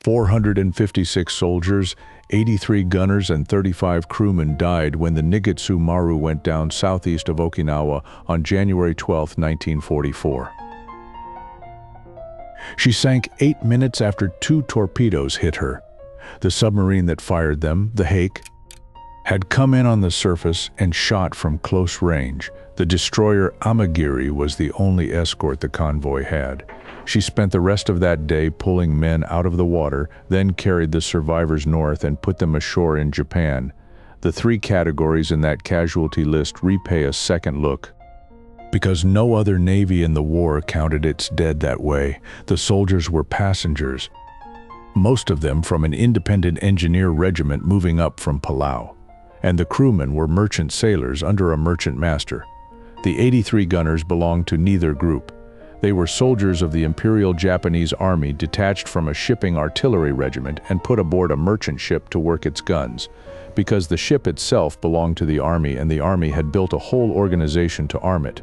456 soldiers, 83 gunners and 35 crewmen died when the Nigatsumaru went down southeast of Okinawa on January 12, 1944. She sank 8 minutes after 2 torpedoes hit her. The submarine that fired them, the Hake, had come in on the surface and shot from close range. The destroyer Amagiri was the only escort the convoy had. She spent the rest of that day pulling men out of the water, then carried the survivors north and put them ashore in Japan. The 3 categories in that casualty list repay a second look. Because no other navy in the war counted its dead that way, the soldiers were passengers, most of them from an independent engineer regiment moving up from Palau, and the crewmen were merchant sailors under a merchant master. The 83 gunners belonged to neither group. They were soldiers of the Imperial Japanese Army detached from a shipping artillery regiment and put aboard a merchant ship to work its guns, because the ship itself belonged to the Army and the Army had built a whole organization to arm it.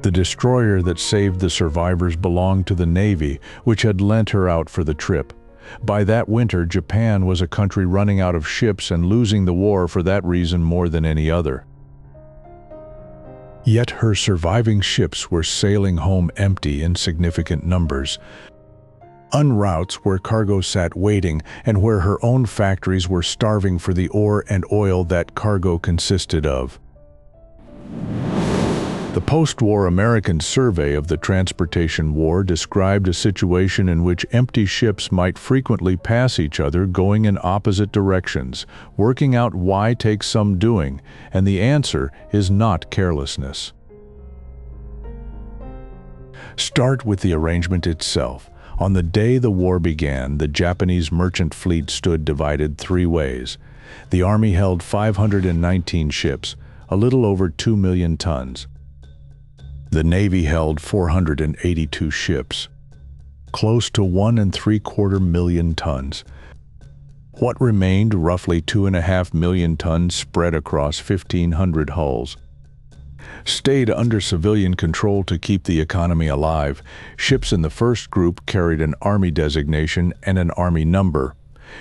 The destroyer that saved the survivors belonged to the Navy, which had lent her out for the trip. By that winter, Japan was a country running out of ships and losing the war for that reason more than any other. Yet her surviving ships were sailing home empty in significant numbers. En routes where cargo sat waiting and where her own factories were starving for the ore and oil that cargo consisted of. The post-war American survey of the transportation war described a situation in which empty ships might frequently pass each other going in opposite directions. Working out why takes some doing, and the answer is not carelessness. Start with the arrangement itself. On the day the war began, the Japanese merchant fleet stood divided 3 ways. The Army held 519 ships, a little over 2 million tons. The Navy held 482 ships, close to 1.75 million tons. What remained, roughly 2.5 million tons spread across 1,500 hulls, stayed under civilian control to keep the economy alive. Ships in the first group carried an Army designation and an Army number.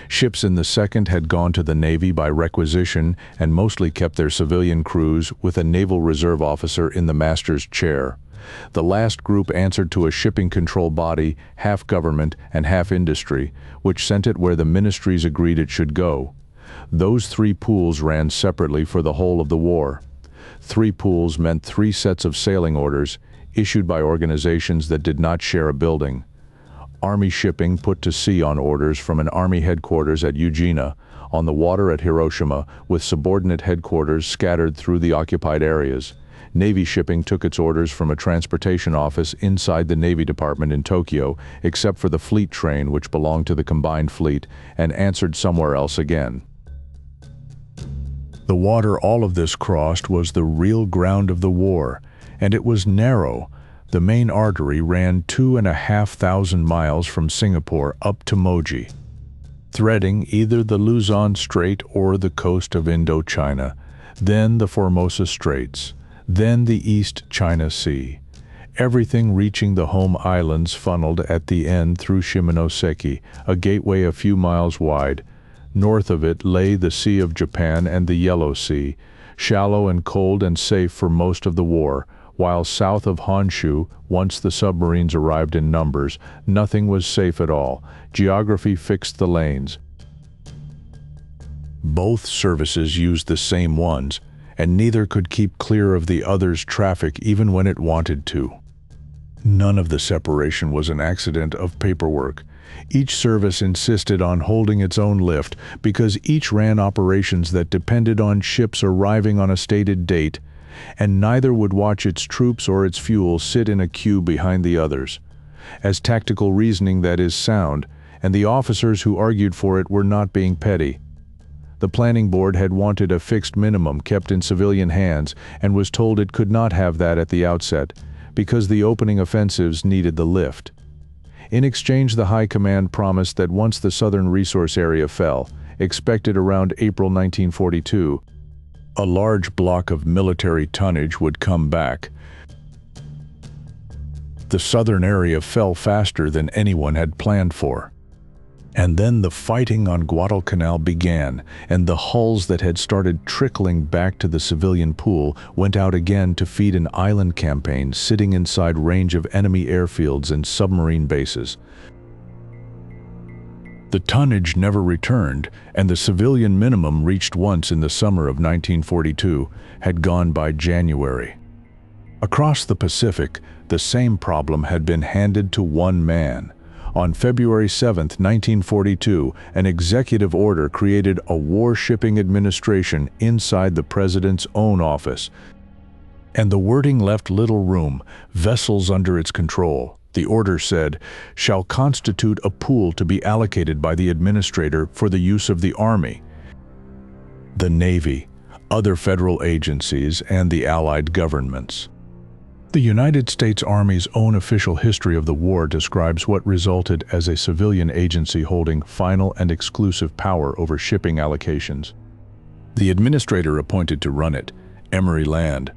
Ships in the second had gone to the Navy by requisition and mostly kept their civilian crews with a Naval Reserve officer in the master's chair. The last group answered to a shipping control body, half government and half industry, which sent it where the ministries agreed it should go. Those 3 pools ran separately for the whole of the war. 3 pools meant 3 sets of sailing orders, issued by organizations that did not share a building. Army shipping put to sea on orders from an Army headquarters at Ujina, on the water at Hiroshima, with subordinate headquarters scattered through the occupied areas. Navy shipping took its orders from a transportation office inside the Navy Department in Tokyo, except for the fleet train, which belonged to the combined fleet, and answered somewhere else again. The water all of this crossed was the real ground of the war, and it was narrow. The main artery ran 2,500 miles from Singapore up to Moji, threading either the Luzon Strait or the coast of Indochina, then the Formosa Straits, then the East China Sea. Everything reaching the home islands funneled at the end through Shimonoseki, a gateway a few miles wide. North of it lay the Sea of Japan and the Yellow Sea, shallow and cold and safe for most of the war, while south of Honshu, once the submarines arrived in numbers, nothing was safe at all. Geography fixed the lanes. Both services used the same ones, and neither could keep clear of the other's traffic even when it wanted to. None of the separation was an accident of paperwork. Each service insisted on holding its own lift because each ran operations that depended on ships arriving on a stated date, and neither would watch its troops or its fuel sit in a queue behind the others. As tactical reasoning that is sound, and the officers who argued for it were not being petty. The planning board had wanted a fixed minimum kept in civilian hands and was told it could not have that at the outset, because the opening offensives needed the lift. In exchange, the High Command promised that once the southern resource area fell, expected around April 1942, a large block of military tonnage would come back. The southern area fell faster than anyone had planned for. And then the fighting on Guadalcanal began, and the hulls that had started trickling back to the civilian pool went out again to feed an island campaign sitting inside range of enemy airfields and submarine bases. The tonnage never returned, and the civilian minimum reached once in the summer of 1942 had gone by January. Across the Pacific, the same problem had been handed to one man. On February 7, 1942, an executive order created a war shipping administration inside the president's own office. And the wording left little room: vessels under its control. The order said, shall constitute a pool to be allocated by the administrator for the use of the Army, the Navy, other federal agencies, and the Allied governments. The United States Army's own official history of the war describes what resulted as a civilian agency holding final and exclusive power over shipping allocations. The administrator appointed to run it, Emory Land,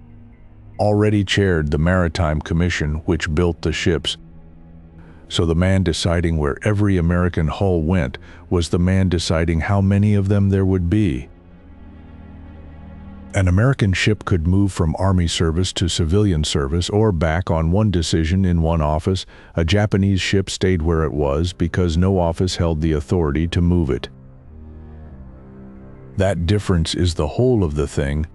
already chaired the Maritime Commission which built the ships. So the man deciding where every American hull went was the man deciding how many of them there would be. An American ship could move from Army service to civilian service or back on one decision in one office. A Japanese ship stayed where it was because no office held the authority to move it. That difference is the whole of the thing.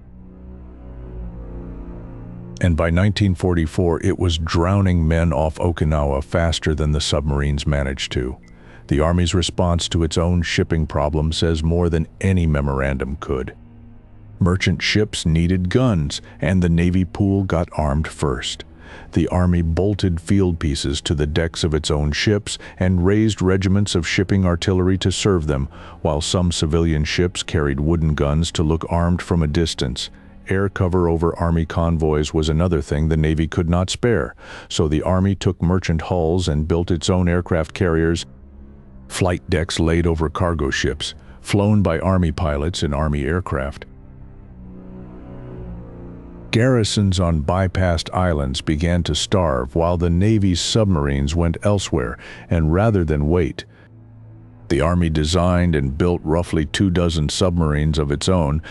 And by 1944, it was drowning men off Okinawa faster than the submarines managed to. The Army's response to its own shipping problem says more than any memorandum could. Merchant ships needed guns, and the Navy pool got armed first. The Army bolted field pieces to the decks of its own ships and raised regiments of shipping artillery to serve them, while some civilian ships carried wooden guns to look armed from a distance. Air cover over Army convoys was another thing the Navy could not spare, so the Army took merchant hulls and built its own aircraft carriers, flight decks laid over cargo ships, flown by Army pilots in Army aircraft. Garrisons on bypassed islands began to starve while the Navy's submarines went elsewhere, and rather than wait, the Army designed and built roughly 24 submarines of its own,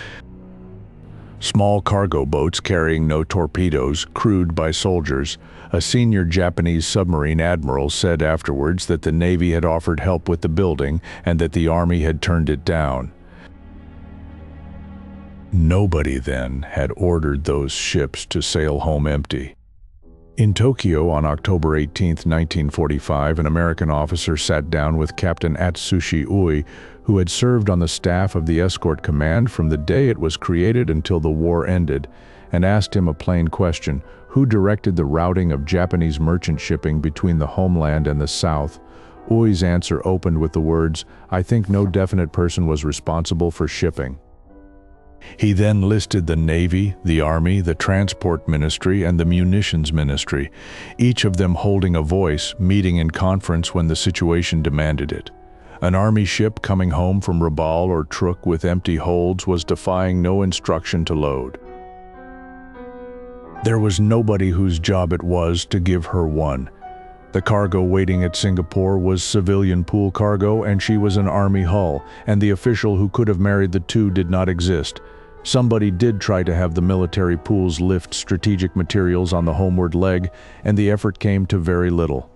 small cargo boats carrying no torpedoes, crewed by soldiers. A senior Japanese submarine admiral said afterwards that the Navy had offered help with the building and that the Army had turned it down. Nobody then had ordered those ships to sail home empty. In Tokyo on October 18, 1945, an American officer sat down with Captain Atsushi Ōi, who had served on the staff of the Escort Command from the day it was created until the war ended, and asked him a plain question: who directed the routing of Japanese merchant shipping between the homeland and the South? Ōi's answer opened with the words, "I think no definite person was responsible for shipping." He then listed the Navy, the Army, the Transport Ministry, and the Munitions Ministry, each of them holding a voice, meeting in conference when the situation demanded it. An Army ship coming home from Rabaul or Truk with empty holds was defying no instruction to load. There was nobody whose job it was to give her one. The cargo waiting at Singapore was civilian pool cargo, and she was an Army hull, and the official who could have married the two did not exist. Somebody did try to have the military pools lift strategic materials on the homeward leg, and the effort came to very little.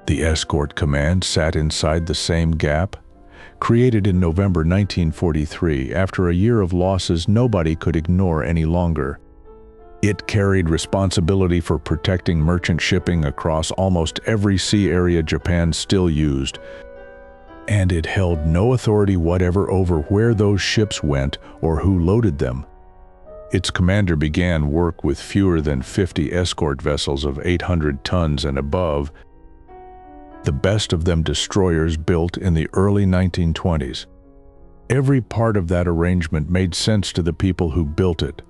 The Escort Command sat inside the same gap. Created in November 1943, after a year of losses nobody could ignore any longer. It carried responsibility for protecting merchant shipping across almost every sea area Japan still used, and it held no authority whatever over where those ships went or who loaded them. Its commander began work with fewer than 50 escort vessels of 800 tons and above, the best of them destroyers built in the early 1920s. Every part of that arrangement made sense to the people who built it.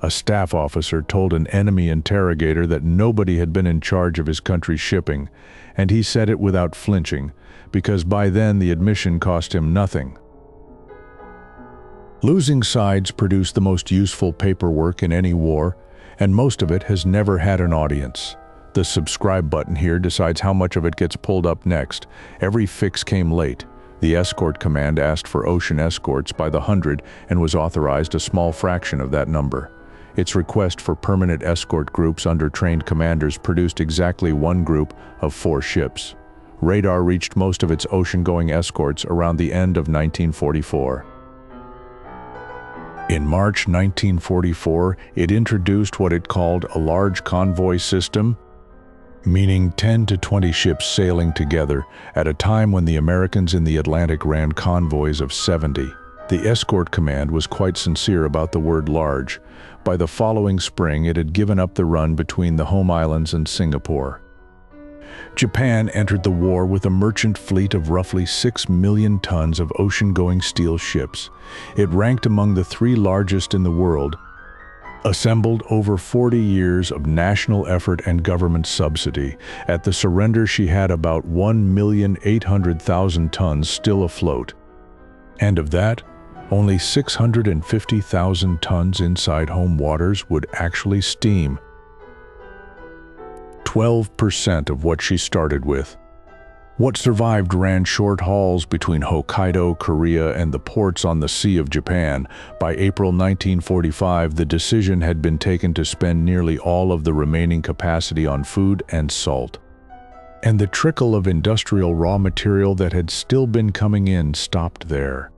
A staff officer told an enemy interrogator that nobody had been in charge of his country's shipping, and he said it without flinching, because by then the admission cost him nothing. Losing sides produce the most useful paperwork in any war, and most of it has never had an audience. The subscribe button here decides how much of it gets pulled up next. Every fix came late. The Escort command asked for ocean escorts by the hundred and was authorized a small fraction of that number. Its request for permanent escort groups under trained commanders produced exactly one group of 4 ships. Radar reached most of its ocean-going escorts around the end of 1944. In March 1944, it introduced what it called a large convoy system, meaning 10 to 20 ships sailing together at a time when the Americans in the Atlantic ran convoys of 70. The Escort Command was quite sincere about the word large. By the following spring, it had given up the run between the home islands and Singapore. Japan entered the war with a merchant fleet of roughly 6 million tons of ocean-going steel ships. It ranked among the 3 largest in the world, assembled over 40 years of national effort and government subsidy. At the surrender, she had about 1,800,000 tons still afloat. And of that, only 650,000 tons inside home waters would actually steam. 12% of what she started with. What survived ran short hauls between Hokkaido, Korea, and the ports on the Sea of Japan. By April 1945, the decision had been taken to spend nearly all of the remaining capacity on food and salt. And the trickle of industrial raw material that had still been coming in stopped there.